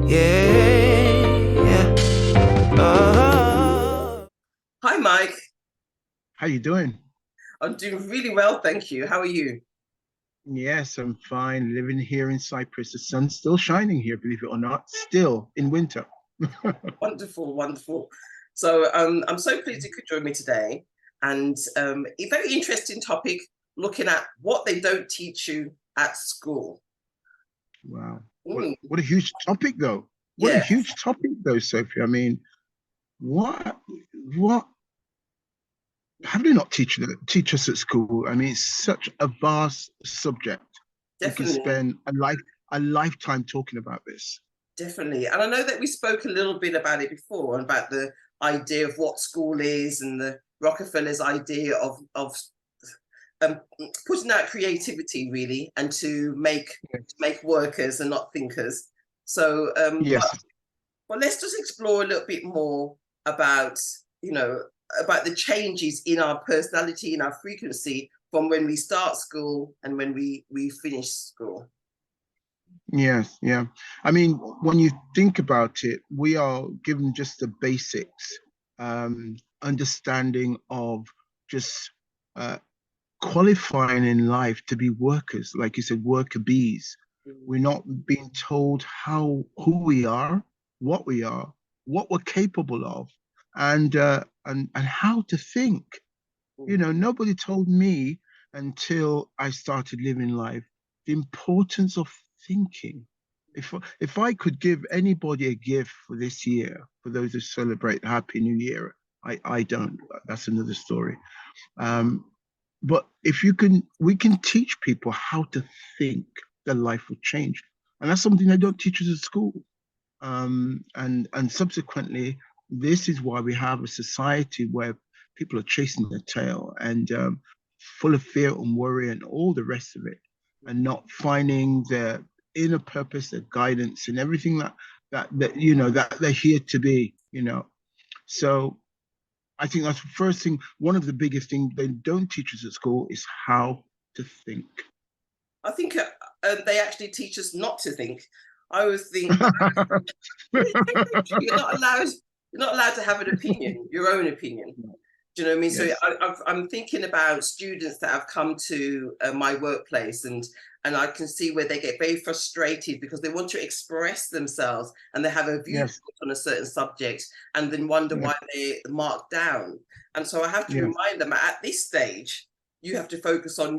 Yeah. Hi, Mike. How you doing? I'm doing really well, thank you. How are you? Yes, I'm fine. Living here in Cyprus. The sun's still shining here, believe it or not, still in winter. Wonderful, wonderful. I'm so pleased you could join me today. And a very interesting topic, looking at what they don't teach you at school. Wow. What Mm, what a huge topic though. What a yeah, huge topic though, Sophie. I mean, what how do they not teach us at school? I mean, it's such a vast subject. We can definitely, spend a lifetime talking about this. definitely. And I know that we spoke a little bit about it before, about the idea of what school is and the Rockefeller's idea of um, putting out creativity really, and to make workers and not thinkers. So, Yes. but let's just explore a little bit more about you know about the changes in our personality, in our frequency from when we start school and when we finish school. Yes, yeah. I mean, when you think about it, we are given just the basics, understanding of just uh, qualifying in life to be workers, like you said, worker bees. Mm, We're not being told who we are, we are, what we're capable of, and how to think. You mm, know, nobody told me until I started living life the importance of thinking. If I could give anybody a gift for this year, for those who celebrate Happy New Year, I don't. That's another story. Um, but if you can, we can teach people how to think, their life will change, and that's something they don't teach us at school. And subsequently, this is why we have a society where people are chasing their tail and full of fear and worry and all the rest of it, and not finding their inner purpose, their guidance, and everything that they're here to be. So I think that's the first thing. One of the biggest things they don't teach us at school is how to think. I think they actually teach us not to think. I always think that you're not allowed you're not allowed to have an opinion, your own opinion. Do you know what I mean? So Yes. I'm thinking about students that have come to my workplace, and I can see where they get very frustrated because they want to express themselves and they have a viewpoint Yes. on a certain subject, and then wonder Yes. why they're marked down. And so I have to Yes. remind them at this stage, you have to focus on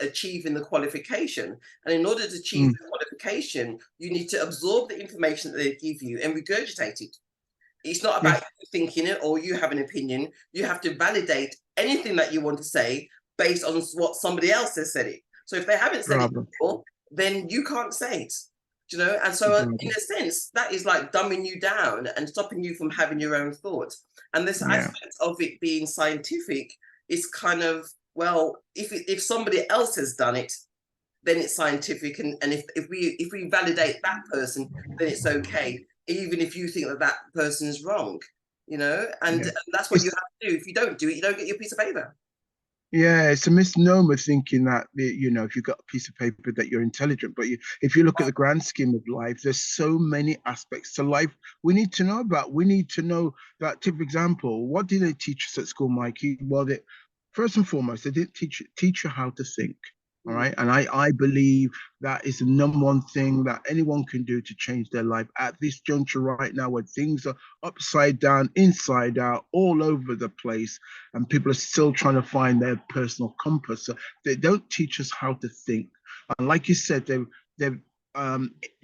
achieving the qualification. And in order to achieve Mm, the qualification, you need to absorb the information that they give you and regurgitate it. It's not about yes. you thinking it or you have an opinion. You have to validate anything that you want to say based on what somebody else has said it. So if they haven't said it Bravo. before, then you can't say it. Do you know? And so, in Bravo. a sense, that is like dumbing you down and stopping you from having your own thoughts. And this Yeah. aspect of it being scientific is kind of, well, if somebody else has done it, then it's scientific, and if we validate that person, then it's okay, even if you think that that person is wrong, and Yeah. that's what you It's have to do. If you don't do it, you don't get your piece of paper. yeah, it's a misnomer thinking that if you've got a piece of paper that you're intelligent. But if you look at the grand scheme of life, there's so many aspects to life we need to know about. We need to know that. Tip example, what did they teach us at school, Mikey? Well, first and foremost, they didn't teach you how to think. All Mm. right. And I believe that is the number one thing that anyone can do to change their life at this juncture right now, where things are upside down, inside out, all over the place, and people are still trying to find their personal compass. So they don't teach us how to think. And like you said, they've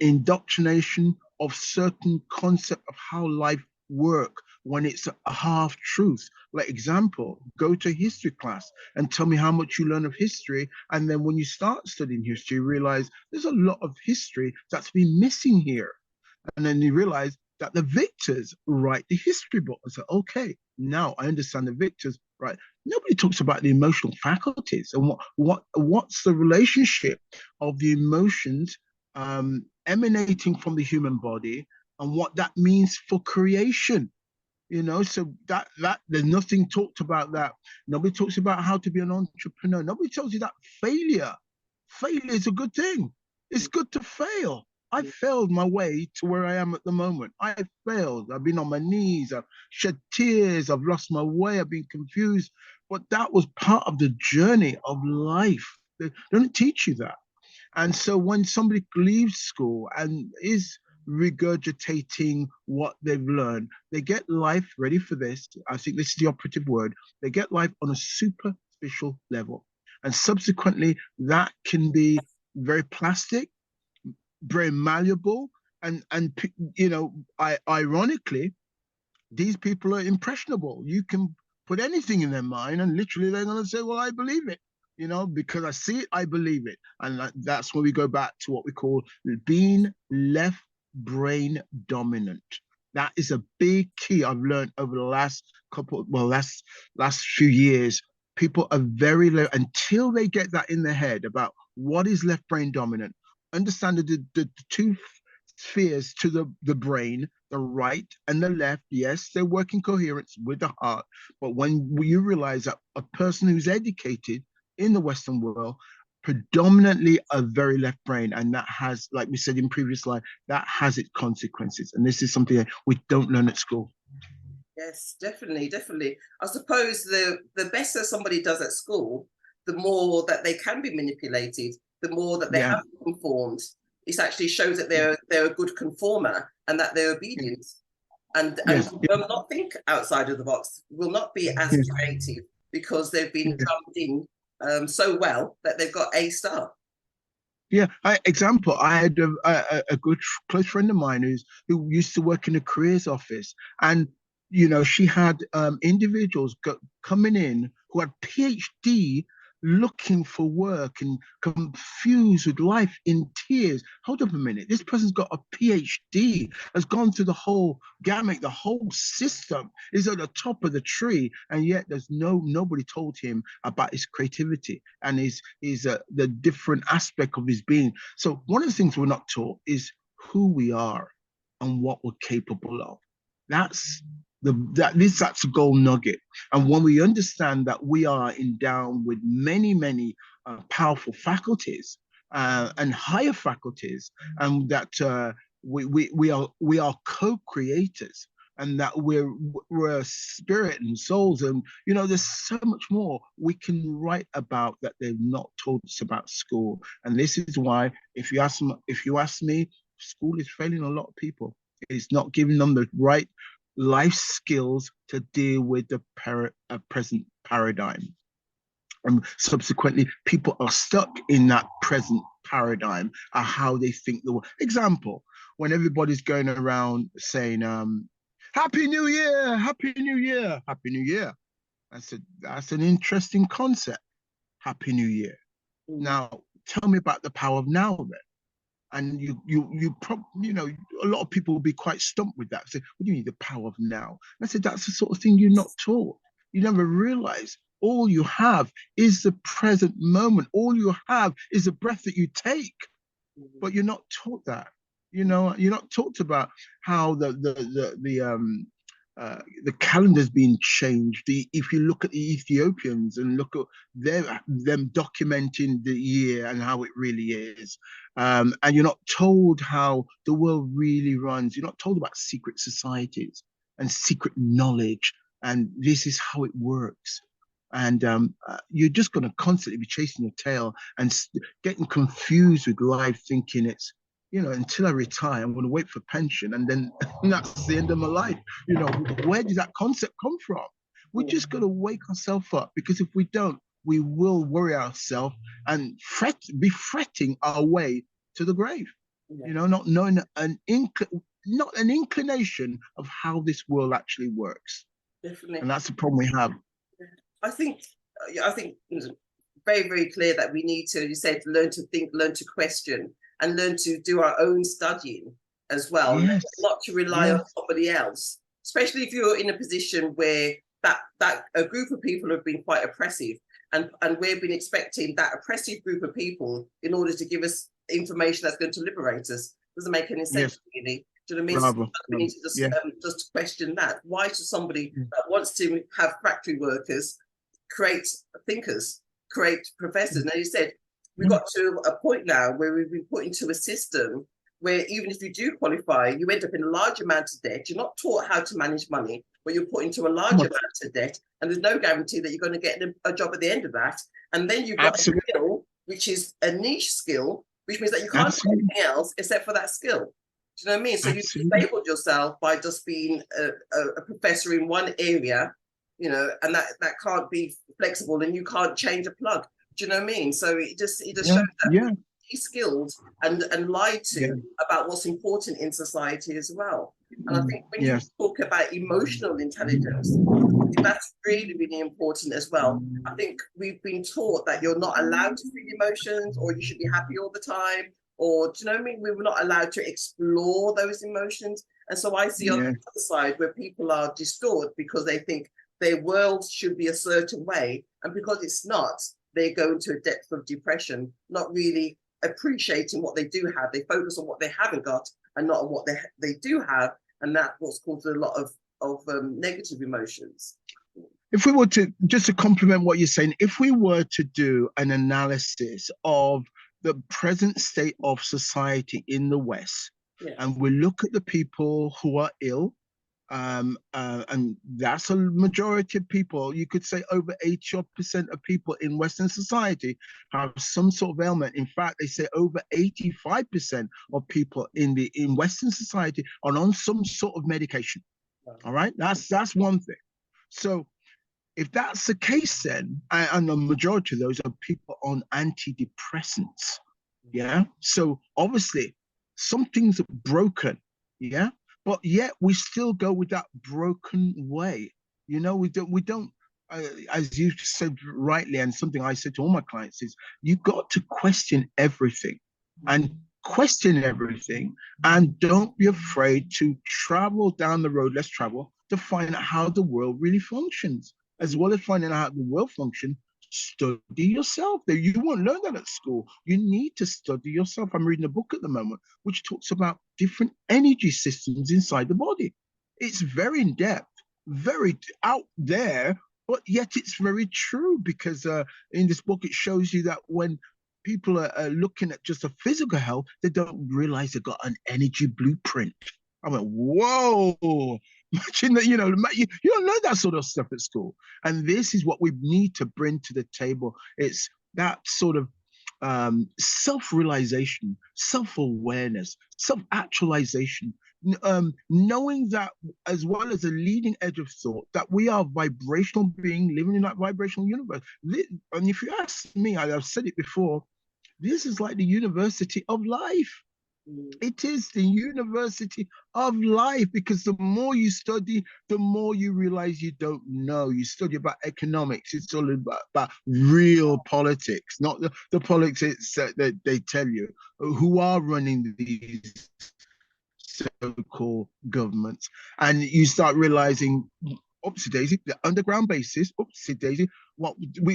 indoctrination of certain concept of how life work when it's a half truth. Like example, go to history class and tell me how much you learn of history. And then when you start studying history, you realize there's a lot of history that's been missing here. And then you realize that the victors write the history book. I said, okay, now I understand the victors, right? Nobody talks about the emotional faculties and what's the relationship of the emotions emanating from the human body and what that means for creation. So that there's nothing talked about that. Nobody talks about how to be an entrepreneur. Nobody tells you that failure is a good thing. It's good to fail. I failed my way to where I am at the moment. I failed. I've been on my knees. I've shed tears. I've lost my way. I've been confused. But that was part of the journey of life. They don't teach you that. And so when somebody leaves school and is regurgitating what they've learned, they get life ready for this. I think this is the operative word. They get life on a superficial level. And subsequently, that can be very plastic, very malleable, and ironically, these people are impressionable. You can put anything in their mind, and literally they're going to say, "Well, I believe it." Because I see it, I believe it. And that's when we go back to what we call being left brain dominant. That is a big key I've learned over the last few years. People are very low until they get that in their head about what is left brain dominant. Understand the two spheres to the brain, the right and the left. Yes, they work in coherence with the heart. But when you realize that a person who's educated in the Western world, predominantly a very left brain, and that has, like we said in previous slide, that has its consequences. And this is something that we don't learn at school. Yes, definitely, definitely. I suppose the better somebody does at school, the more that they can be manipulated, the more that they Yeah. have conformed. It actually shows that they're a good conformer and that they're obedient and Yes. will not think outside of the box, will not be as Yes. creative because they've been Yes. drummed in so well that they've got a star. Yeah. Example, I had a good close friend of mine who used to work in a careers office, and she had individuals coming in who had PhD looking for work and confused with life, in tears. Hold up a minute, this person's got a PhD, has gone through the whole gamut, the whole system, is at the top of the tree, and yet there's nobody told him about his creativity and his the different aspect of his being. So one of the things we're not taught is who we are and what we're capable of. That's that's a gold nugget. And when we understand that we are endowed with many powerful faculties and higher faculties, and that we are co-creators, and that we're spirit and souls, and there's so much more we can write about that they've not told us about school. And this is why, if you ask me, school is failing a lot of people. It's not giving them the right life skills to deal with the present paradigm. And subsequently, people are stuck in that present paradigm of how they think the world. Example, when everybody's going around saying, Happy New Year, Happy New Year, Happy New Year. That's an interesting concept. Happy New Year. Now, tell me about the power of now then. And a lot of people will be quite stumped with that. Say, what do you mean the power of now? And I said, that's the sort of thing you're not taught. You never realize all you have is the present moment. All you have is the breath that you take, but you're not taught that. You're not taught about how the calendar's been changed. If you look at the Ethiopians and look at them documenting the year and how it really is, and you're not told how the world really runs. You're not told about secret societies and secret knowledge, and this is how it works. And you're just going to constantly be chasing your tail and getting confused with life, thinking it's until I retire, I'm going to wait for pension, and then that's the end of my life. Where did that concept come from? We just got to wake ourselves up, because if we don't, we will worry ourselves and be fretting our way to the grave. Not knowing not an inclination of how this world actually works. Definitely. And that's the problem we have. I think it's very, very clear that we need to, you said, learn to think, learn to question, and learn to do our own studying as well. Yes. Not to rely on somebody else, especially if you're in a position where that a group of people have been quite oppressive, and we've been expecting that oppressive group of people in order to give us information that's going to liberate us. Doesn't make any sense, really. Do you know what I mean? So Bravo. we Bravo. need to Yeah. just question that. Why should somebody Mm. that wants to have factory workers create thinkers, create professors? Now you said we've Mm. got to a point now where we've been put into a system where even if you do qualify, you end up in a large amount of debt. You're not taught how to manage money, but you're put into a large Come on. amount of debt, and there's no guarantee that you're going to get a job at the end of that. And then you've got a Absolutely. skill, which is a niche skill, which means that you can't do Absolutely. anything else except for that skill. Do you know what I mean? So you've Absolutely. disabled yourself by just being a professor in one area, you know, and that can't be flexible, and you can't change a plug. Do you know what I mean? So it just Yeah. shows that Yeah. de-skilled and lied to Yeah. about what's important in society as well. And I think when you Yes. talk about emotional intelligence, that's really, really important as well. I think we've been taught that you're not allowed to feel emotions, or you should be happy all the time, or do you know what I mean? We were not allowed to explore those emotions. And so I see on the Yeah. other side where people are distorted because they think their world should be a certain way. And because it's not, they go into a depth of depression, not really appreciating what they do have. They focus on what they haven't got and not on what they do have. And that's what's caused a lot of negative emotions. If we were to, just to complement what you're saying, if we were to do an analysis of the present state of society in the West, Yeah. and we look at the people who are ill, and that's a majority of people. You could say over 80% of people in Western society have some sort of ailment. In fact, they say over 85% of people in Western society are on some sort of medication. All right, that's one thing. So if that's the case, then, and the majority of those are people on antidepressants, yeah. So obviously, something's broken, yeah. But yet we still go with that broken way. You know, we don't. As you said rightly, and something I said to all my clients is, you got to question everything, and question everything, and don't be afraid to travel down the road. Let's travel to find out how the world really functions, as well as finding out how the world functions. Study yourself. You won't learn that at school. You need to study yourself. I'm reading a book at the moment which talks about different energy systems inside the body. It's very in depth, very out there, but yet it's very true, because in this book it shows you that when people are looking at just a physical health, they don't realize they've got an energy blueprint. I went, whoa, imagine that, you don't learn that sort of stuff at school. And this is what we need to bring to the table. It's that sort of self-realization, self-awareness, self-actualization, knowing that, as well as a leading edge of thought, that we are vibrational being living in that vibrational universe. And if you ask me, I've said it before, this is like the university of life. It is the university of life, because the more you study, the more you realize you don't know. You study about economics, it's all about real politics, not the politics that they tell you who are running these so-called governments. And you start realizing, oopsie daisy, the underground bases, oopsie daisy,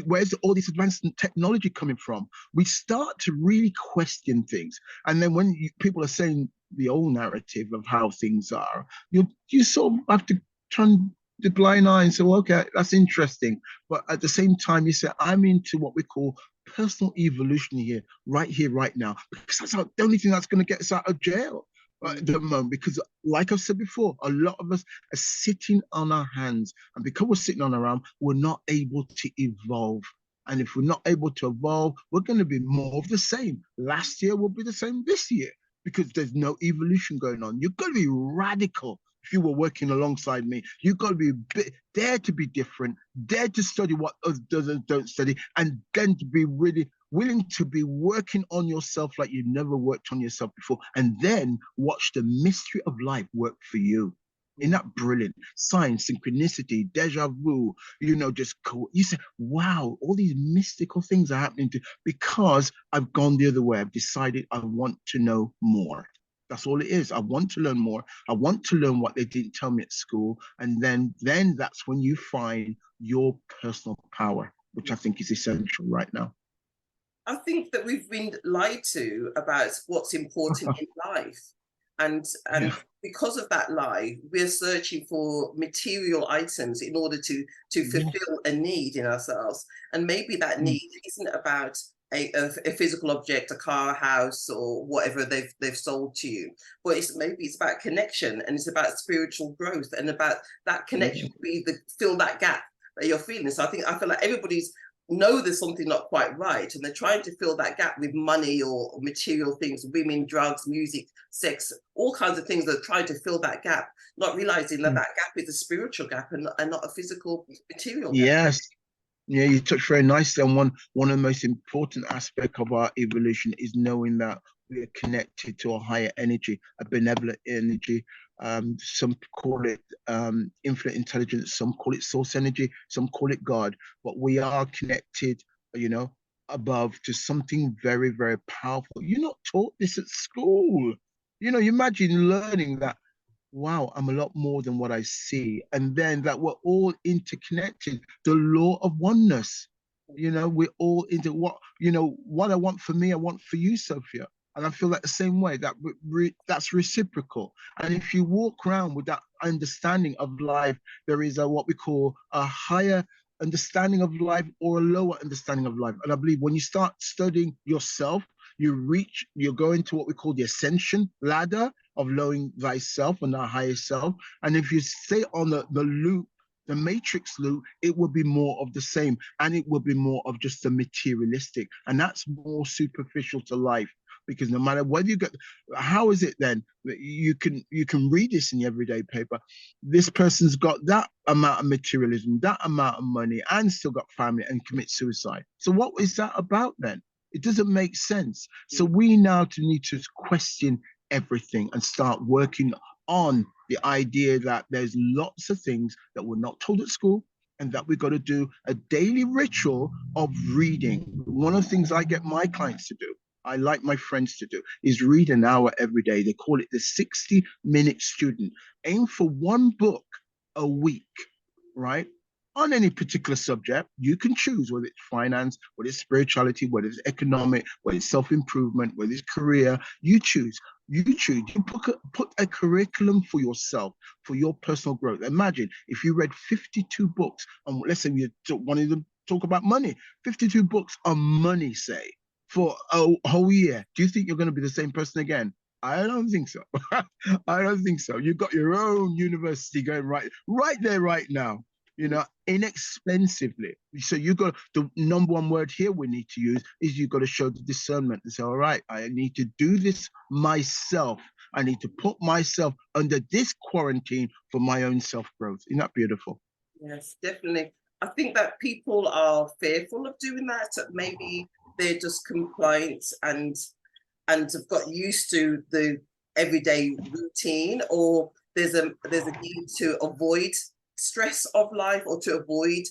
where's all this advanced technology coming from? We start to really question things. And then when people are saying the old narrative of how things are, you sort of have to turn the blind eye and say, well, okay, that's interesting. But at the same time, you say, I'm into what we call personal evolution here, right now, because that's the only thing that's going to get us out of jail at the moment. Because, like I've said before, a lot of us are sitting on our hands, and because we're sitting on our hands, we're not able to evolve. And if we're not able to evolve, we're going to be more of the same. Last year will be the same this year, because there's no evolution going on. You've got to be radical. If you were working alongside me, you've got to be dare to be different, dare to study what others don't study, and then to be really willing to be working on yourself like you never worked on yourself before, and then watch the mystery of life work for you. Isn't that brilliant? Science, synchronicity, deja vu, just cool. You say, wow, all these mystical things are happening because I've gone the other way. I've decided I want to know more. That's all it is. I want to learn more. I want to learn what they didn't tell me at school. And then that's when you find your personal power, which I think is essential right now. I think that we've been lied to about what's important in life. And Yeah. because of that lie, we're searching for material items in order to Yes. fulfill a need in ourselves. And maybe that Mm, need isn't about a physical object, a car, a house, or whatever they've sold to you. But maybe it's about connection, and it's about spiritual growth, and about that yeah. connection to be the fill that gap that you're feeling. So I feel like everybody's know there's something not quite right, and they're trying to fill that gap with money or material things, women, drugs, music, sex, all kinds of things. That are trying to fill that gap, not realizing that Mm. that gap is a spiritual gap, and not a physical material gap. Yes. Yeah, you touched very nicely on one of the most important aspects of our evolution is knowing that we are connected to a higher energy, a benevolent energy. Some call it infinite intelligence, some call it source energy, some call it God, but we are connected, you know, above to something very, very powerful. You're not taught this at school. You know, you imagine learning that wow, I'm a lot more than what I see. And then that we're all interconnected, the law of oneness. You know, we're all into what, you know, what I want for me, I want for you, Sophia. And I feel like the same way that that's reciprocal. And if you walk around with that understanding of life, there is a what we call a higher understanding of life or a lower understanding of life. And I believe when you start studying yourself, you're going to what we call the ascension ladder of knowing thyself and our higher self. And if you stay on the loop, the matrix loop, it will be more of the same, and it will be more of just the materialistic, and that's more superficial to life. Because no matter whether you get, how is it then that you can read this in the everyday paper? This person's got that amount of materialism, that amount of money, and still got family and commit suicide. So what is that about then? It doesn't make sense. So we now need to question everything and start working on the idea that there's lots of things that we're not told at school and that we've got to do a daily ritual of reading. One of the things I get my clients to do, I like my friends to do, is read an hour every day. They call it the 60-minute student. Aim for one book a week, right? On any particular subject, you can choose whether it's finance, whether it's spirituality, whether it's economic, whether it's self-improvement, whether it's career. You choose. You choose. You put a curriculum for yourself, for your personal growth. Imagine if you read 52 books, and let's say you wanted to talk about money, 52 books on money, say, for a whole year. Do you think you're going to be the same person again? I don't think so. I don't think so. You've got your own university going right there, right now, inexpensively. So you got the number one word here we need to use is you got to show the discernment and say, all right, I need to do this myself. I need to put myself under this quarantine for my own self-growth. Isn't that beautiful? Yes, definitely. I think that people are fearful of doing that. Maybe they're just compliant and have got used to the everyday routine, or there's a need to avoid stress of life, or to avoid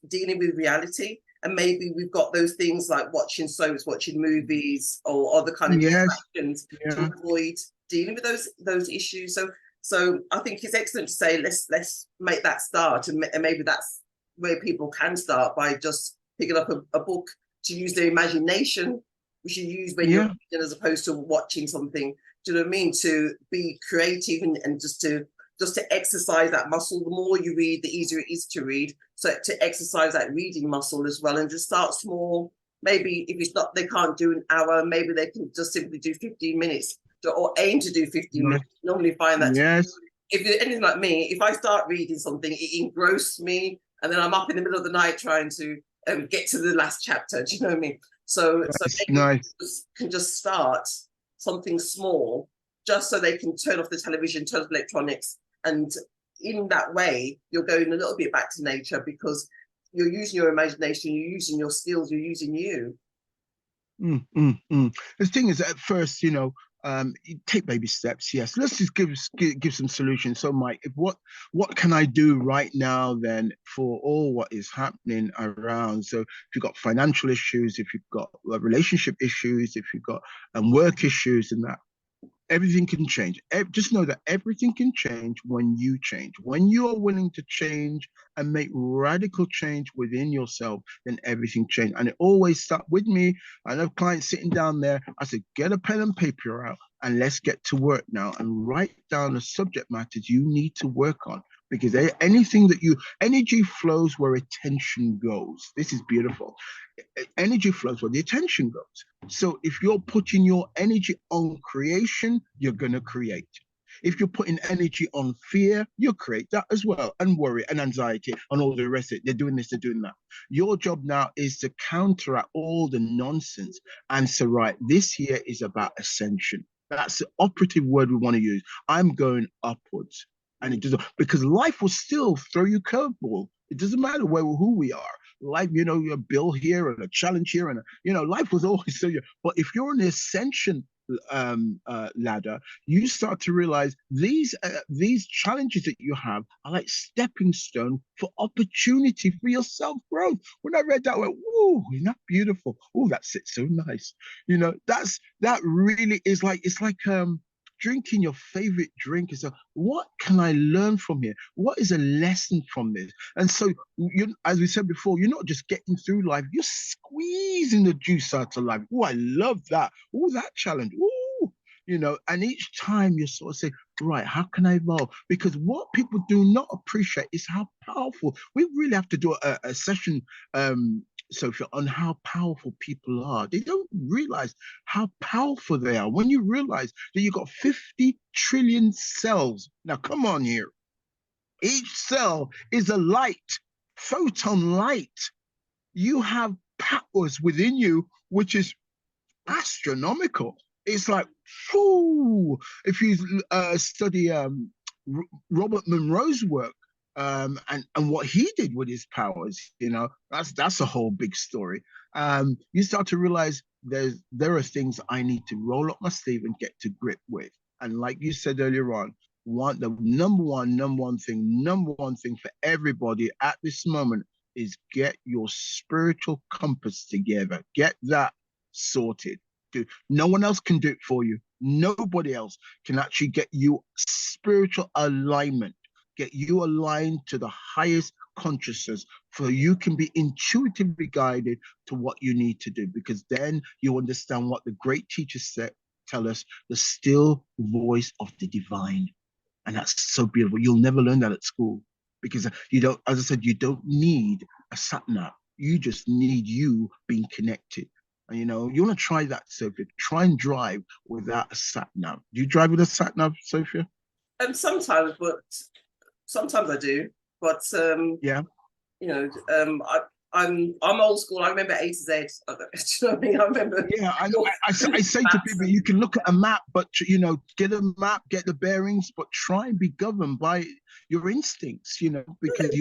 dealing with reality. And maybe we've got those things like watching soaps, watching movies, or other kind of Yes. distractions to Yeah. avoid dealing with those issues. So I think it's excellent to say let's make that start, and maybe that's where people can start by just picking up a book, to use their imagination, which you use when you're Yeah. reading, as opposed to watching something. Do you know what I mean? To be creative, and just to exercise that muscle. The more you read, the easier it is to read. So to exercise that reading muscle as well, and just start small. Maybe if it's not, they can't do an hour, maybe they can just simply do 15 minutes, or aim to do 15 Nice. minutes. Normally find that Yes. if you're anything like me, if I start reading something, it engrosses me, and then I'm up in the middle of the night trying to get to the last chapter. Do you know what I mean? So Nice. maybe Nice. can just start something small, just so they can turn off the television, turn off electronics, and in that way, you're going a little bit back to nature, because you're using your imagination, you're using your skills, you're using you. Mm, mm, mm. The thing is, at first, you take baby steps. Yes, let's just give some solutions. So, Mike, what can I do right now then for all what is happening around? So, if you've got financial issues, if you've got relationship issues, if you've got work issues, and that. everything can change. Just know that everything can change when you change. When you are willing to change and make radical change within yourself, then everything changes. And it always starts with me. I have clients sitting down there. I said, get a pen and paper out and let's get to work now and write down the subject matters you need to work on. Because anything that energy flows where attention goes. This is beautiful. Energy flows where the attention goes. So if you're putting your energy on creation, you're going to create. If you're putting energy on fear, you'll create that as well, and worry and anxiety and all the rest of it. They're doing this, they're doing that. Your job now is to counteract all the nonsense and say, right, this year is about ascension. That's the operative word we want to use. I'm going upwards. And it doesn't, because life will still throw you curveball. It doesn't matter who we are. Life, a bill here and a challenge here, and life was always so. But if you're on the ascension ladder, you start to realize these challenges that you have are like stepping stone for opportunity for your self growth. When I read that, I went, "Whoa, isn't that beautiful? Oh, that sits so nice." That really is like drinking your favorite drink. Is what can I learn from here? What is a lesson from this? And so, as we said before, you're not just getting through life, you're squeezing the juice out of life. Oh, I love that. Oh, that challenge. Oh, and each time you sort of say, right, how can I evolve? Because what people do not appreciate is how powerful. We really have to do a session, Sophia, on how powerful people are. They don't realize how powerful they are. When you realize that you've got 50 trillion cells. Now, come on here. Each cell is a light, photon light. You have powers within you, which is astronomical. It's like, whoo. If you study Robert Monroe's work, and what he did with his powers, that's a whole big story. You start to realize there are things I need to roll up my sleeve and get to grip with. And like you said earlier on, the number one thing for everybody at this moment is get your spiritual compass together. Get that sorted. No one else can do it for you. Nobody else can actually get you spiritual alignment, get you aligned to the highest consciousness, so you can be intuitively guided to what you need to do, because then you understand what the great teachers tell us, the still voice of the divine. And that's so beautiful. You'll never learn that at school, because you don't, as I said, you don't need a sat nav. You just need you being connected. And you want to try that, Sophia. Try and drive without a sat nav. Do you drive with a sat nav, Sophia? Sometimes I do, but yeah, I'm old school. I remember A to Z. Do you know what I mean? I remember. Yeah, I say to people, you can look at a map, but get a map, get the bearings, but try and be governed by your instincts. Because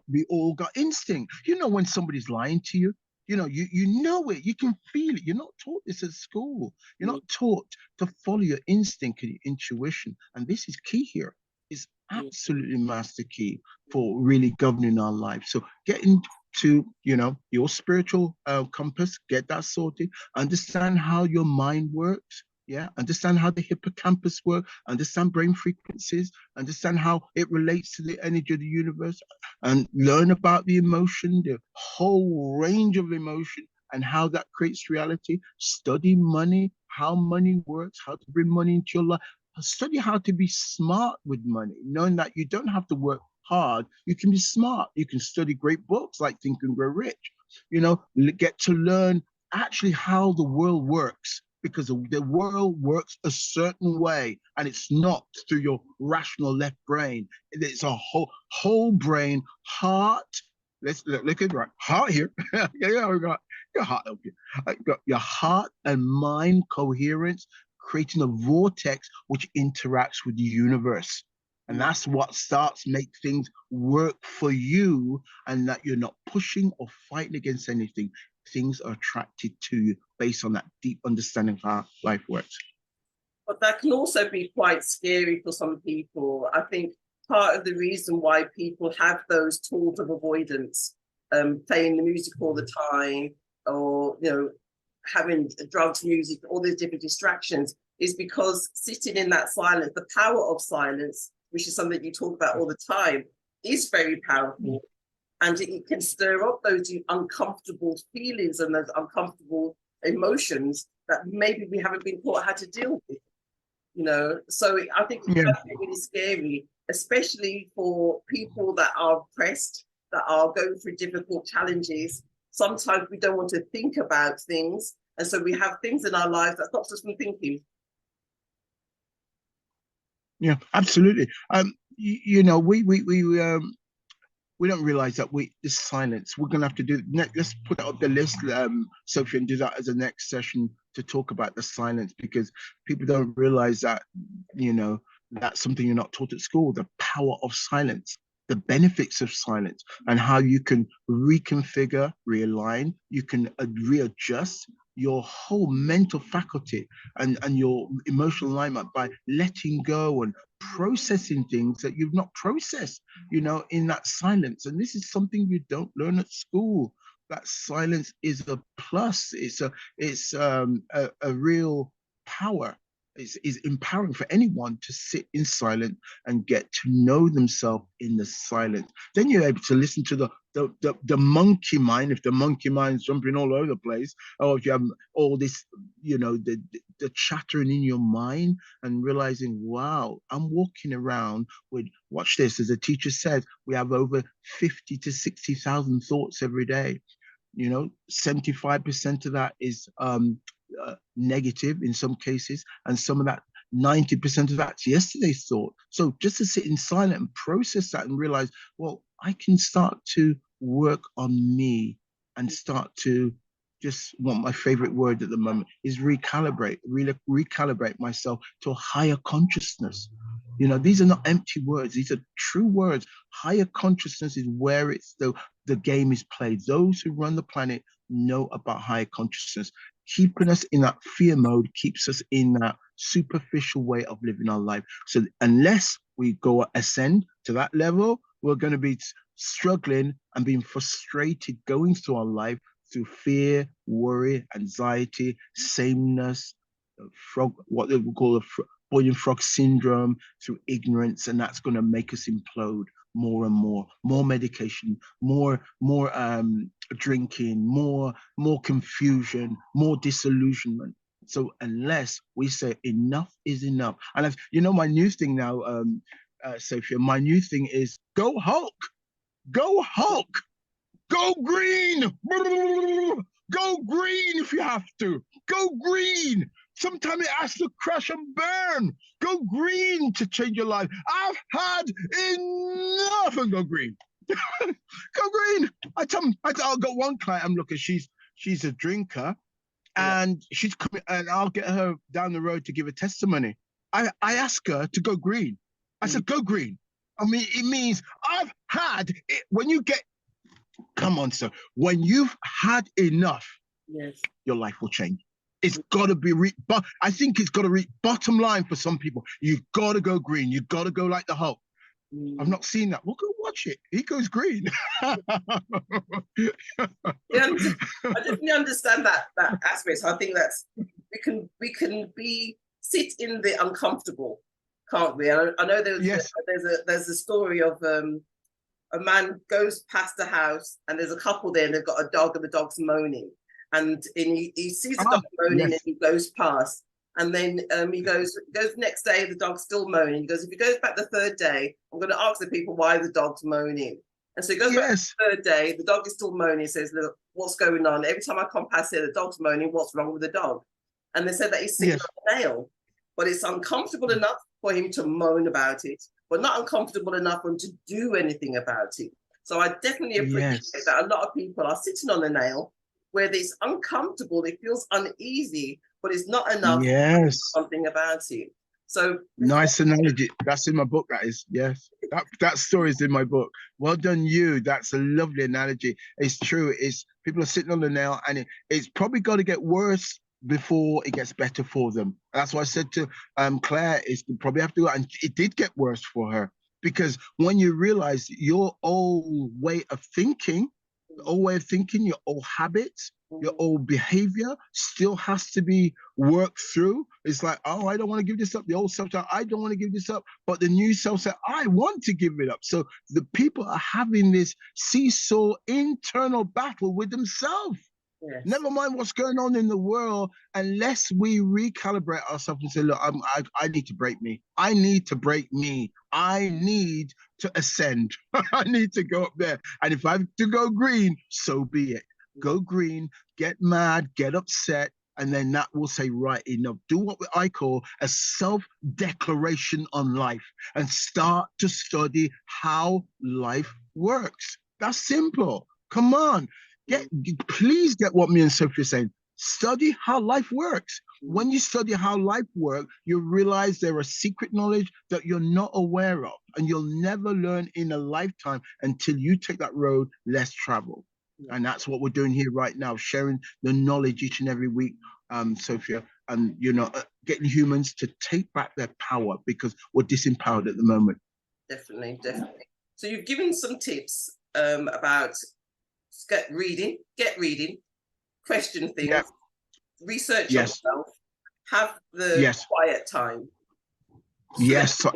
we all got instinct. When somebody's lying to you. You know it. You can feel it. You're not taught this at school. You're not taught to follow your instinct and your intuition. And this is key here. It's absolutely master key for really governing our life. So get into your spiritual compass, get that sorted, understand how your mind works. Yeah, understand how the hippocampus works, understand brain frequencies, understand how it relates to the energy of the universe, and learn about the emotion, the whole range of emotion, and how that creates reality. Study money, how money works, how to bring money into your life. Study how to be smart with money, knowing that you don't have to work hard. You can be smart. You can study great books like Think and Grow Rich. Get to learn actually how the world works, because the world works a certain way, and it's not through your rational left brain. It's a whole brain, heart. Let's look at right heart here. Yeah, we got your heart up here. Got your heart and mind coherence, creating a vortex which interacts with the universe. And that's what starts make things work for you, and that you're not pushing or fighting against anything. Things are attracted to you based on that deep understanding of how life works. But that can also be quite scary for some people. I think part of the reason why people have those tools of avoidance, playing the music all the time, or having drugs, music, all these different distractions, is because sitting in that silence, the power of silence, which is something you talk about all the time, is very powerful. And it can stir up those uncomfortable feelings and those uncomfortable emotions that maybe we haven't been taught how to deal with, you know. So I think it's really scary, especially for people that are oppressed, that are going through difficult challenges. Sometimes we don't want to think about things, and so we have things in our lives that stops us from thinking. Yeah, absolutely. You know, we don't realize that this silence, we're going to have to do let's put it up the list, Sophie, and do that as a next session to talk about the silence, because people don't realize that, you know, that's something you're not taught at school, the power of silence, the benefits of silence, and how you can reconfigure, realign, you can readjust your whole mental faculty and your emotional alignment by letting go and processing things that you've not processed, you know, in that silence. And this is something you don't learn at school. That silence is a plus. It's a real power. Is empowering for anyone to sit in silence and get to know themselves in the silence. Then you're able to listen to the monkey mind. If the monkey mind's jumping all over the place, or if you have all this, you know, the chattering in your mind, and realizing, wow, I'm walking around with, watch this, as a teacher said, we have over 50 to 60,000 thoughts every day. You know, 75% of that is negative in some cases, and some of that 90% of that's yesterday's thought. So just to sit in silence and process that and realize, well, I can start to work on me and start to just, one of my favorite word at the moment is recalibrate, really recalibrate myself to a higher consciousness. You know, these are not empty words, these are true words. Higher consciousness is where it's the game is played. Those who run the planet know about higher consciousness. Keeping us in that fear mode keeps us in that superficial way of living our life. So unless we go ascend to that level, we're going to be struggling and being frustrated going through our life through fear, worry, anxiety, sameness, frog, what they would call a boiling frog syndrome, through ignorance, and that's going to make us implode more and more medication, more drinking, more confusion, more disillusionment. So unless we say enough is enough, and you know, my new thing now, Sophia, my new thing is go Hulk, go Hulk, go green, go green if you have to, go green. Sometimes it has to crash and burn. Go green to change your life. I've had enough, and go green. Go green. I've got one client I'm looking, she's a drinker, and she's coming, and I'll get her down the road to give a testimony. I ask her to go green. I said, go green. I mean, it means I've had it. When you get, come on, sir, when you've had enough, yes, your life will change. It's got to be, but I think it's got to reach bottom line for some people. You've got to go green. You've got to go like the Hulk. I've not seen that. Well, go watch it. He goes green. yeah, I definitely understand that aspect. So I think that's we can sit in the uncomfortable, can't we? I know there's a story of a man goes past a house and there's a couple there and they've got a dog and the dog's moaning, and he sees the dog moaning and he goes past, and then he goes next day, the dog's still moaning. He goes, if he goes back the third day, I'm going to ask the people why the dog's moaning. And so he goes back the third day, the dog is still moaning. He says, look, what's going on? Every time I come past here, the dog's moaning. What's wrong with the dog? And they said that he's sitting on a nail, but it's uncomfortable enough for him to moan about it, but not uncomfortable enough for him to do anything about it. So I definitely appreciate that a lot of people are sitting on a nail where it's uncomfortable, it feels uneasy, but it's not enough to do something about it. So nice analogy. That's in my book, that is. Yes. That story is in my book. Well done, you. That's a lovely analogy. It's true. It's people are sitting on the nail, and it's probably got to get worse before it gets better for them. That's why I said to Claire, is you probably have to, and it did get worse for her, because when you realize your old way of thinking, your old habits, Your old behavior still has to be worked through. It's like, oh, I don't want to give this up. The old self, I don't want to give this up. But the new self said, I want to give it up. So the people are having this seesaw internal battle with themselves. Yes. Never mind what's going on in the world, unless we recalibrate ourselves and say, look, I need to break me. I need to break me. I need to ascend. I need to go up there. And if I have to go green, so be it. Go green, get mad, get upset, and then that will say, right, enough. Do what I call a self-declaration on life and start to study how life works. That's simple. Come on. Please get what me and Sophie are saying. Study how life works. When you study how life works, you realize there are secret knowledge that you're not aware of, and you'll never learn in a lifetime until you take that road less traveled. And that's what we're doing here right now, sharing the knowledge each and every week, Sophia, and getting humans to take back their power, because we're disempowered at the moment. Definitely. So you've given some tips about get reading, question things, research yourself, have the quiet time.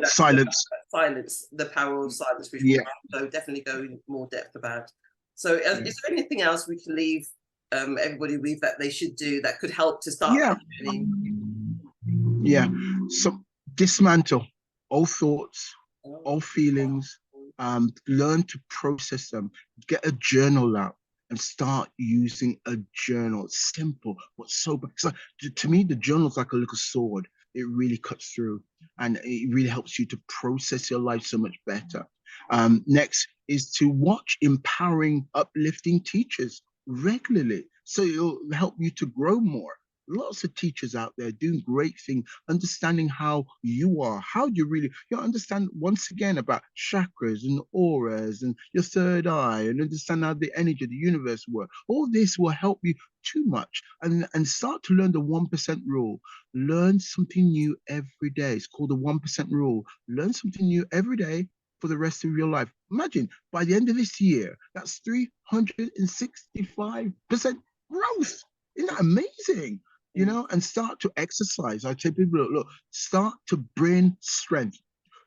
Silence. Silence, the power of silence, which we'll definitely go in more depth about. So is there anything else we can leave everybody with that they should do that could help to start learning? So dismantle all thoughts, all feelings, learn to process them, get a journal out and start using a journal. It's simple, but so to me, the journal is like a little sword. It really cuts through, and it really helps you to process your life so much better. Next is to watch empowering, uplifting teachers regularly, so it'll help you to grow more. Lots of teachers out there doing great things, understanding how you are, how do you really, understand once again about chakras and auras and your third eye, and understand how the energy of the universe works. All this will help you too much, and start to learn the 1% rule. Learn something new every day. It's called the 1% rule. Learn something new every day for the rest of your life. Imagine by the end of this year, that's 365% growth. Isn't that amazing? And start to exercise. I tell people, look, start to bring strength.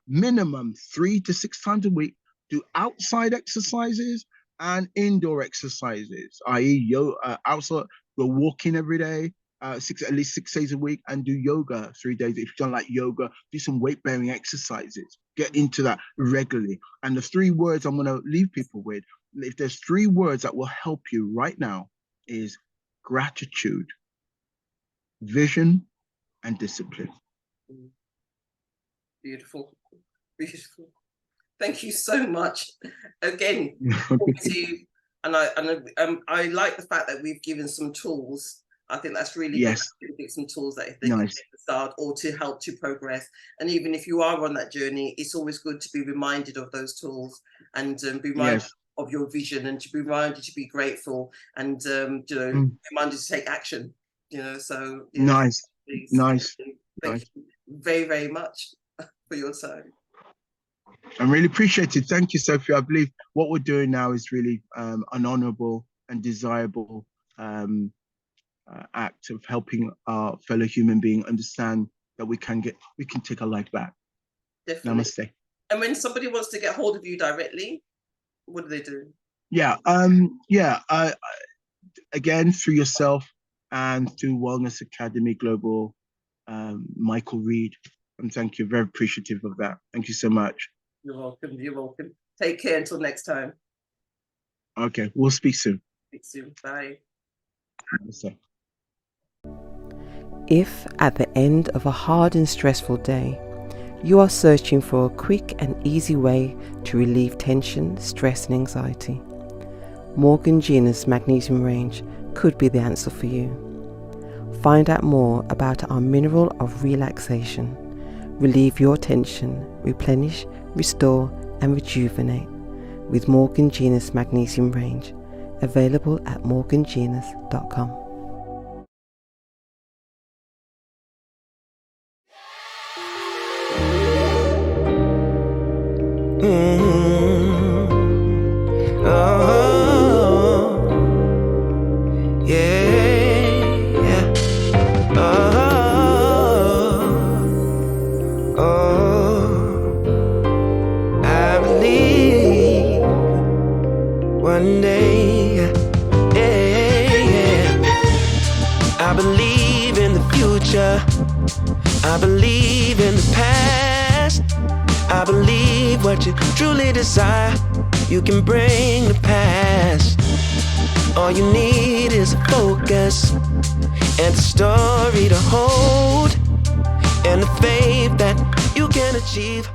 Minimum 3 to 6 times a week. Do outside exercises and indoor exercises, i.e., outside, go walking every day, at least 6 days a week, and do yoga 3 days. If you don't like yoga, do some weight-bearing exercises. Get into that regularly. And the 3 words I'm going to leave people with, if there's 3 words that will help you right now, is gratitude, vision, and discipline. Beautiful. Thank you so much again. I like the fact that we've given some tools. I think that's really good. Some tools that if they can start or to help to progress. And even if you are on that journey, it's always good to be reminded of those tools and be reminded of your vision, and to be reminded to be grateful, and reminded to take action. So nice. Thank you very, very much for your time. I really appreciate it. Thank you, Sophie. I believe what we're doing now is really an honorable and desirable act of helping our fellow human being understand that we can take our life back. Definitely. Namaste. And when somebody wants to get hold of you directly, what do they do? Again, through yourself and through Wellness Academy Global, Michael Reed. And thank you. Very appreciative of that. Thank you so much. You're welcome. Take care until next time. Okay, we'll speak soon. Bye. Namaste. If at the end of a hard and stressful day, you are searching for a quick and easy way to relieve tension, stress and anxiety, Morgan Gina's Magnesium range could be the answer for you. Find out more about our mineral of relaxation. Relieve your tension, replenish, restore and rejuvenate with Morgan Gina's Magnesium range, available at morgangenas.com. Yeah. believe in the future. I believe in the past. I believe what you truly desire, you can bring to pass. All you need is a focus and a story to hold, and the faith that you can achieve